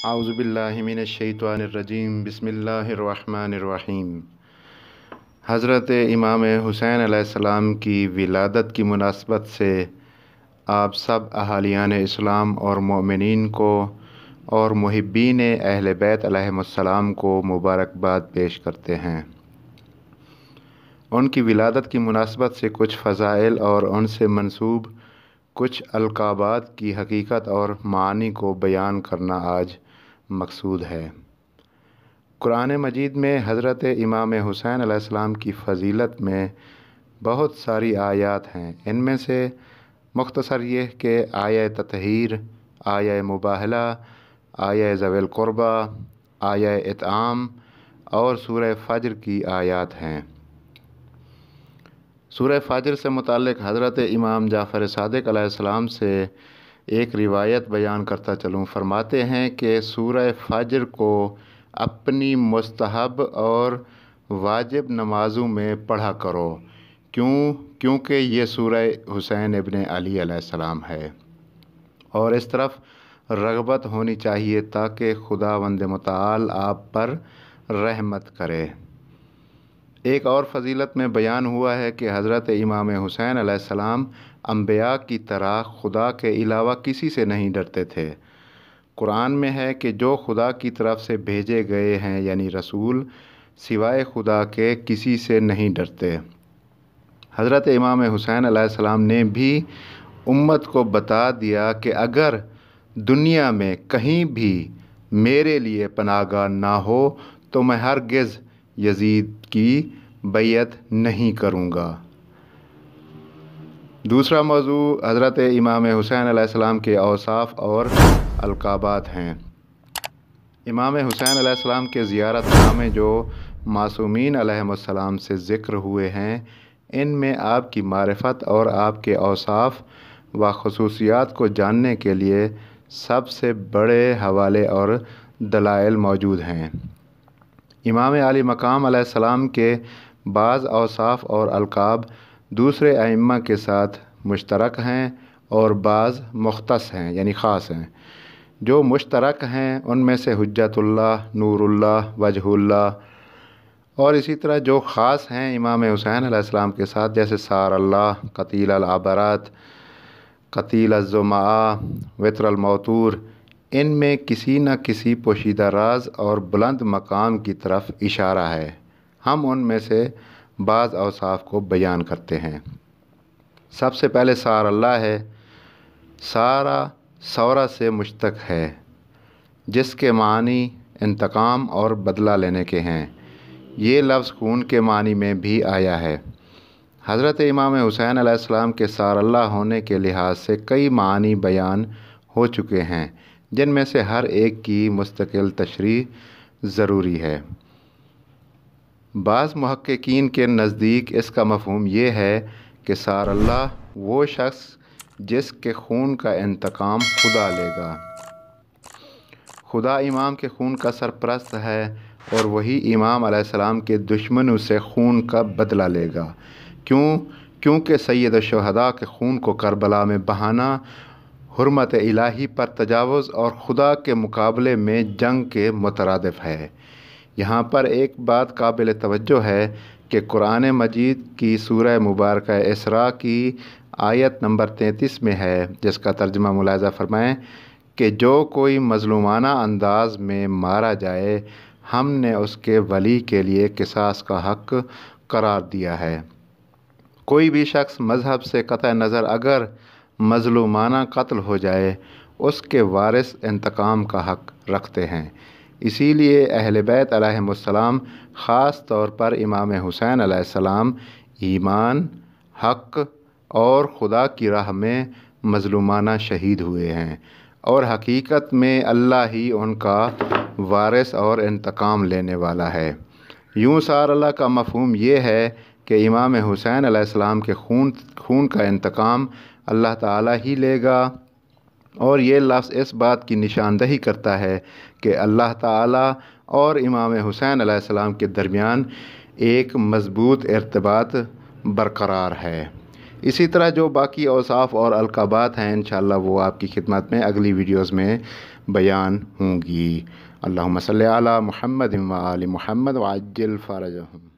اعوذ باللہ من الشیطان الرجیم بسم اللہ الرحمن الرحیم۔ حضرت امام حسین علیہ السلام کی ولادت کی مناسبت سے آپ سب اہالیان اسلام اور مومنین کو اور محبین اہل بیت علیہم السلام کو مبارکباد پیش کرتے ہیں۔ ان کی ولادت کی مناسبت سے کچھ فضائل اور ان سے منسوب کچھ القابات کی حقیقت اور معانی کو بیان کرنا آج مقصود ہے۔ قرآن مجید میں حضرت امام حسین علیہ السلام کی فضیلت میں بہت ساری آیات ہیں۔ ان میں سے مختصر یہ کہ آیہ تطہیر، آیہ مباہلہ، آیہ ذوی القربہ، آیہ اطعام اور سورہ فجر کی آیات ہیں۔ سورہ فجر سے متعلق حضرت امام جعفر صادق علیہ السلام سے ایک روایت بیان کرتا چلوں۔ فرماتے ہیں کہ سورہ فجر کو اپنی مستحب اور واجب نمازوں میں پڑھا کرو، کیونکہ یہ سورہ حسین ابن علی علیہ السلام ہے، اور اس طرف رغبت ہونی چاہیے تاکہ خداوند متعال آپ پر رحمت کرے۔ ایک اور فضیلت میں بیان ہوا ہے کہ حضرت امام حسین علیہ السلام انبیاء کی طرح خدا کے علاوہ کسی سے نہیں ڈرتے تھے۔ قرآن میں ہے کہ جو خدا کی طرف سے بھیجے گئے ہیں یعنی رسول، سوائے خدا کے کسی سے نہیں ڈرتے۔ حضرت امام حسین علیہ السلام نے بھی امت کو بتا دیا کہ اگر دنیا میں کہیں بھی میرے لیے پناہ گاہ نہ ہو تو میں ہرگز یزید کی بیعت نہیں کروں گا۔ دوسرا موضوع حضرت امام حسین علیہ السلام کے اوصاف اور القابات ہیں۔ امام حسین علیہ السلام کے زیارت نامے جو معصومین علیہم السلام سے ذکر ہوئے ہیں، ان میں آپ کی معرفت اور آپ کے اوصاف و خصوصیات کو جاننے کے لیے سب سے بڑے حوالے اور دلائل موجود ہیں۔ امام عالی مقام علیہ السلام کے بعض اوصاف اور القاب دوسرے ائمہ کے ساتھ مشترک ہیں اور بعض مختص ہیں یعنی خاص ہیں۔ جو مشترک ہیں ان میں سے حجت اللہ، نور اللہ، وجہ اللہ، اور اسی طرح جو خاص ہیں امام حسین علیہ السلام کے ساتھ جیسے سار اللہ، قتیل العبرات، قتیل الزمعہ، وتر الموتور، ان میں کسی نہ کسی پوشیدہ راز اور بلند مقام کی طرف اشارہ ہے۔ ہم ان میں سے بعض اوصاف کو بیان کرتے ہیں۔ سب سے پہلے سار اللہ ہے۔ سارا سورہ سے مشتق ہے، جس کے معنی انتقام اور بدلہ لینے کے ہیں۔ یہ لفظ خون کے معنی میں بھی آیا ہے۔ حضرت امام حسین علیہ السلام کے سار اللہ ہونے کے لحاظ سے کئی معنی بیان ہو چکے ہیں، جن میں سے ہر ایک کی مستقل تشریح ضروری ہے۔ بعض محققین کے نزدیک اس کا مفہوم یہ ہے کہ سار اللہ وہ شخص جس کے خون کا انتقام خدا لے گا۔ خدا امام کے خون کا سرپرست ہے اور وہی امام علیہ السلام کے دشمنوں سے خون کا بدلہ لے گا۔ کیونکہ سید الشہداء کے خون کو کربلا میں بہانا حرمت الہی پر تجاوز اور خدا کے مقابلے میں جنگ کے مترادف ہے۔ یہاں پر ایک بات قابل توجہ ہے کہ قرآن مجید کی سورہ مبارکہ اسراء کی آیت نمبر 33 میں ہے، جس کا ترجمہ ملاحظہ فرمائیں کہ جو کوئی مظلومانہ انداز میں مارا جائے ہم نے اس کے ولی کے لیے قصاص کا حق قرار دیا ہے۔ کوئی بھی شخص مذہب سے قطع نظر اگر مظلومانہ قتل ہو جائے اس کے وارث انتقام کا حق رکھتے ہیں۔ اسی لیے اہل بیت علیہم السلام خاص طور پر امام حسین علیہ السلام ایمان، حق اور خدا کی راہ میں مظلومانہ شہید ہوئے ہیں، اور حقیقت میں اللہ ہی ان کا وارث اور انتقام لینے والا ہے۔ یوں سار اللہ کا مفہوم یہ ہے کہ امام حسین علیہ السلام کے خون کا انتقام اللہ تعالیٰ ہی لے گا، اور یہ لفظ اس بات کی نشاندہی کرتا ہے کہ اللہ تعالیٰ اور امام حسین علیہ السلام کے درمیان ایک مضبوط ارتباط برقرار ہے۔ اسی طرح جو باقی اوصاف اور القابات ہیں انشاءاللہ وہ آپ کی خدمت میں اگلی ویڈیوز میں بیان ہوں گی۔ اللہم صلی علی محمد و آل محمد وعجل فرجہم۔